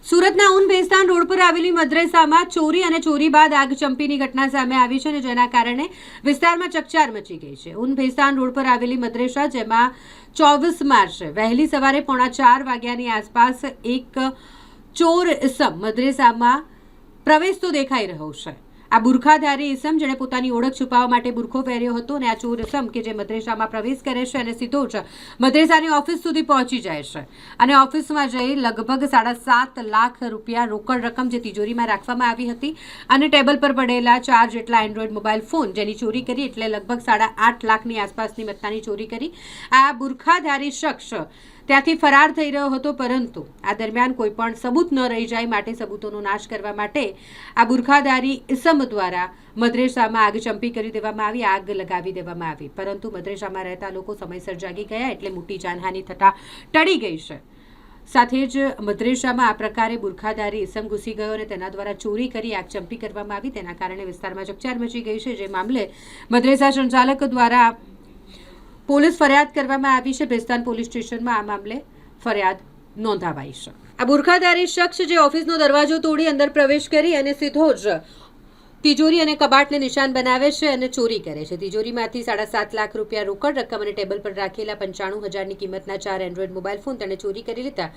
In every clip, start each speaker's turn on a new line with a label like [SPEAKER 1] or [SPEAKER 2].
[SPEAKER 1] સુરતના ઊન ભેસ્તાન રોડ પર આવેલી મદ્રેસામાં ચોરી અને ચોરી બાદ આગ ચંપીની ઘટના સામે આવી છે અને જેના કારણે વિસ્તારમાં ચકચાર મચી ગઈ છે. ઊન ભેસ્તાન રોડ પર આવેલી મદ્રેસા, જેમાં 24 માર્ચે વહેલી સવારે 3:45 વાગ્યાની આસપાસ એક ચોર ઇસમ મદ્રેસામાં પ્રવેશતો દેખાઈ રહ્યો છે. આ બુરખાધારી ઇસમ, જેણે પોતાની ઓળખ છુપાવવા માટે બુરખો પહેર્યો હતો, અને આ ચોર ઇસમ કે જે મદ્રેસામાં પ્રવેશ કરે છે અને સીધો જ મદ્રેસાની ઓફિસ સુધી પહોંચી જાય છે અને ઓફિસમાં જઈ લગભગ 7.5 લાખ રૂપિયા રોકડ રકમ જે તિજોરીમાં રાખવામાં આવી હતી અને ટેબલ પર પડેલા 4 જેટલા એન્ડ્રોઈડ મોબાઈલ ફોન જેની ચોરી કરી, એટલે લગભગ 8.5 લાખની આસપાસની મત્તાની ચોરી કરી. આ બુરખાધારી શખ્સ ત્યાંથી ફરાર થઈ રહ્યો હતો, પરંતુ આ દરમિયાન કોઈ પણ સબૂત ન રહી જાય માટે સબૂતોનો નાશ કરવા માટે આ બુરખાધારી ઇસમ દ્વારા મદ્રેસામાં આગ ચંપી કરી દેવામાં આવી, આગ લગાવી દેવામાં આવી. પરંતુ મદ્રેસામાં રહેતા લોકો સમયસર જાગી ગયા, એટલે મોટી જાનહાનિ થતા ટળી ગઈ છે. સાથે જ મદ્રેસામાં આ પ્રકારે બુરખાધારી ઇસમ ઘૂસી ગયો અને તેના દ્વારા ચોરી કરી આગ ચંપી કરવામાં આવી. તેના કારણે વિસ્તારમાં ચકચાર મચી ગઈ છે, જે મામલે મદ્રેસા સંચાલક દ્વારા પોલીસ ફરિયાદ કરવામાં આવી છે. ભેસ્તાન પોલીસ સ્ટેશનમાં આ મામલે ફરિયાદ નોંધાવાઈ છે. આ બુરખાધારી શખ્સ જે ઓફિસનો દરવાજો તોડી અંદર પ્રવેશ કરી અને સીધો જ તિજોરી અને કબાટને નિશાન બનાવે છે અને ચોરી કરે છે. તિજોરીમાંથી 7.5 લાખ રૂપિયા રોકડ રકમ અને ટેબલ પર રાખેલા 95,000ની કિંમતના 4 એન્ડ્રોઈડ મોબાઈલ ફોન તેણે ચોરી કરી લીધા,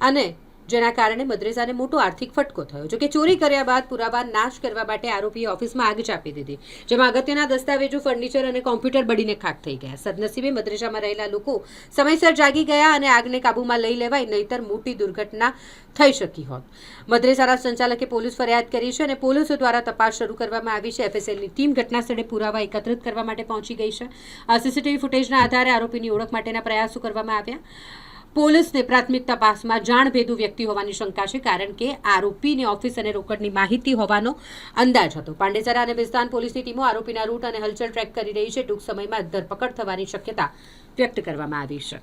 [SPEAKER 1] અને જેના કારણે મદ્રેસાને મોટો આર્થિક ફટકો થયો. જોકે ચોરી કર્યા બાદ પુરાવા નાશ કરવા માટે આરોપીએ ઓફિસમાં આગ ચાપી દીધી, જેમાં અગત્યના દસ્તાવેજો, ફર્નિચર અને કોમ્પ્યુટર બળીને ખાખ થઈ ગયા. સદનસીબે મદ્રેસામાં રહેલા લોકો સમયસર જાગી ગયા અને આગને કાબૂમાં લઈ લેવાઈ, નહીતર મોટી દુર્ઘટના થઈ શકી હોત. મદ્રેસાના સંચાલકે પોલીસ ફરિયાદ કરી છે અને પોલીસ દ્વારા તપાસ શરૂ કરવામાં આવી છે. FSLની ટીમ ઘટનાસ્થળે પુરાવા એકત્રિત કરવા માટે પહોંચી ગઈ છે. CCTV ફૂટેજના આધારે આરોપીની ઓળખ માટેના પ્રયાસો કરવામાં આવ્યા. પોલીસને પ્રાથમિક તપાસમાં જાણભેદુ વ્યક્તિ હોવાની શંકા છે, કારણ કે આરોપીને ઓફિસ અને રોકડની માહિતી હોવાનો અંદાજ હતો. પાંડેસરા અને ભેસ્તાન પોલીસની ટીમો આરોપીના રૂટ અને હલચલ ટ્રેક કરી રહી છે. ટૂંક સમયમાં ધરપકડ થવાની શક્યતા વ્યક્ત કરવામાં આવી છે.